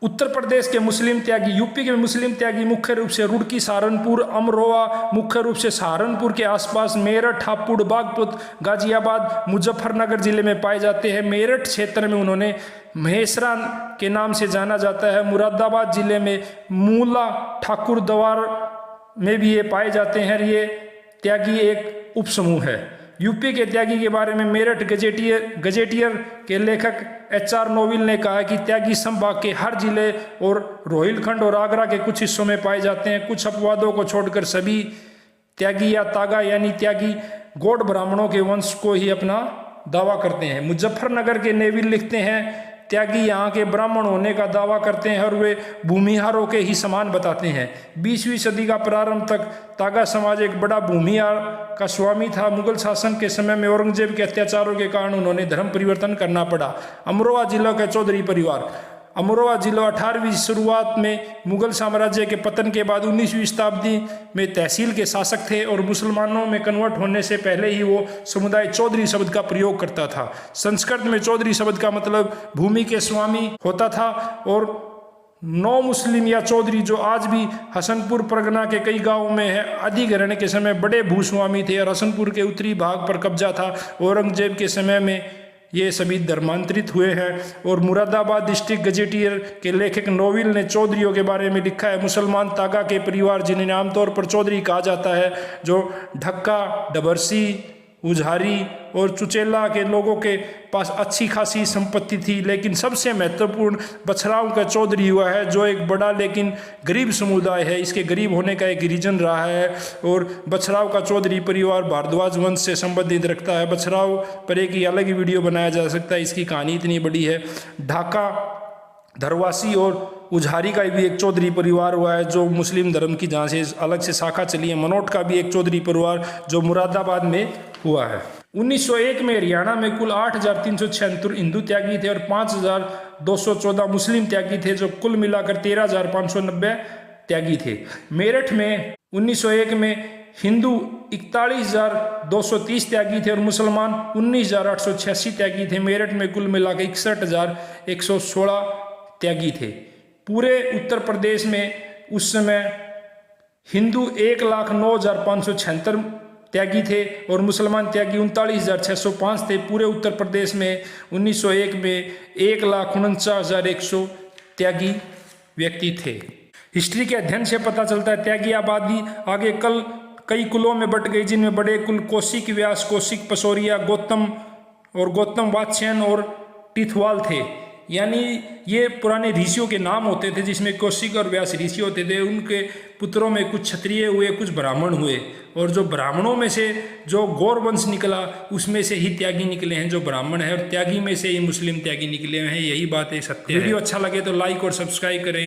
उत्तर प्रदेश के मुस्लिम त्यागी, यूपी के मुस्लिम त्यागी मुख्य रूप से रुड़की, सहारनपुर, अमरोहा, मुख्य रूप से सहारनपुर के आसपास, मेरठ, हापुड़, बागपत, गाजियाबाद, मुजफ्फरनगर जिले में पाए जाते हैं। मेरठ क्षेत्र में उन्होंने महेसरा के नाम से जाना जाता है। मुरादाबाद जिले में मूला, ठाकुर द्वार में भी ये पाए जाते हैं। ये त्यागी एक उपसमूह है। यूपी के त्यागी के बारे में मेरठ गजेटियर के लेखक HR नोविल ने कहा कि त्यागी संभाग के हर जिले और रोहिलखंड और आगरा के कुछ हिस्सों में पाए जाते हैं। कुछ अपवादों को छोड़कर सभी त्यागी या तागा यानी त्यागी गौड़ ब्राह्मणों के वंश को ही अपना दावा करते हैं। मुजफ्फरनगर के नेविल लिखते हैं, त्यागी यहाँ के ब्राह्मण होने का दावा करते हैं और वे भूमिहारों के ही समान बताते हैं। 20वीं सदी का प्रारंभ तक तागा समाज एक बड़ा भूमिहार का स्वामी था। मुगल शासन के समय में औरंगजेब के अत्याचारों के कारण उन्होंने धर्म परिवर्तन करना पड़ा। अमरोहा जिला का चौधरी परिवार। अमरोहा जिला 18वीं शुरुआत में मुगल साम्राज्य के पतन के बाद 19वीं शताब्दी में तहसील के शासक थे और मुसलमानों में कन्वर्ट होने से पहले ही वो समुदाय चौधरी शब्द का प्रयोग करता था। संस्कृत में चौधरी शब्द का मतलब भूमि के स्वामी होता था और नौ मुस्लिम या चौधरी जो आज भी हसनपुर परगना के कई गांवों में है, अधिग्रहण के समय बड़े भूस्वामी थे और हसनपुर के उत्तरी भाग पर कब्जा था। औरंगजेब के समय में ये सभी धर्मांतरित हुए हैं। और मुरादाबाद डिस्ट्रिक्ट गजेटियर के लेखक नोविल ने चौधरियों के बारे में लिखा है, मुसलमान तागा के परिवार जिन्हें आमतौर पर चौधरी कहा जाता है, जो ढक्का, डबरसी, उझारी और चुचेला के लोगों के पास अच्छी खासी संपत्ति थी, लेकिन सबसे महत्वपूर्ण बछराव का चौधरी हुआ है, जो एक बड़ा लेकिन गरीब समुदाय है। इसके गरीब होने का एक रीजन रहा है। और बछराव का चौधरी परिवार भारद्वाज वंश से संबंधित रखता है। बछराव पर एक ही अलग ही वीडियो बनाया जा सकता है, इसकी कहानी इतनी बड़ी है। ढाका, धरवासी और उझारी का भी एक चौधरी परिवार हुआ है, जो मुस्लिम धर्म की जहाँ से अलग से शाखा चली है। मनोट का भी एक चौधरी परिवार जो मुरादाबाद में हुआ है। 1901 में हरियाणा में कुल 8,376 हिंदू त्यागी थे और 5,214 मुस्लिम त्यागी थे, जो कुल मिलाकर 13,590 त्यागी थे। मेरठ में 1901 में हिंदू 41,230 त्यागी थे और मुसलमान 19,886 त्यागी थे। मेरठ में कुल मिलाकर 61,116 त्यागी थे। पूरे उत्तर प्रदेश में उस समय हिंदू 1,09,576 त्यागी थे और मुसलमान त्यागी 39,605 थे। पूरे उत्तर प्रदेश में 1901 में 1,49,100 त्यागी व्यक्ति थे। हिस्ट्री के अध्ययन से पता चलता है त्यागी आबादी आगे कल कई कुलों में बट गई, जिनमें बड़े कुल कौशिक, व्यास, कौशिक, पसोरिया, गौतम और गौतम वात्स्यन और टिथवाल थे। यानी ये पुराने ऋषियों के नाम होते थे, जिसमें कौशिक और व्यास ऋषि होते थे। उनके पुत्रों में कुछ क्षत्रिय हुए, कुछ ब्राह्मण हुए, और जो ब्राह्मणों में से जो गौर वंश निकला उसमें से ही त्यागी निकले हैं जो ब्राह्मण है, और त्यागी में से ही मुस्लिम त्यागी निकले हैं। यही बात है, सत्य है। वीडियो अच्छा लगे तो लाइक और सब्सक्राइब करें।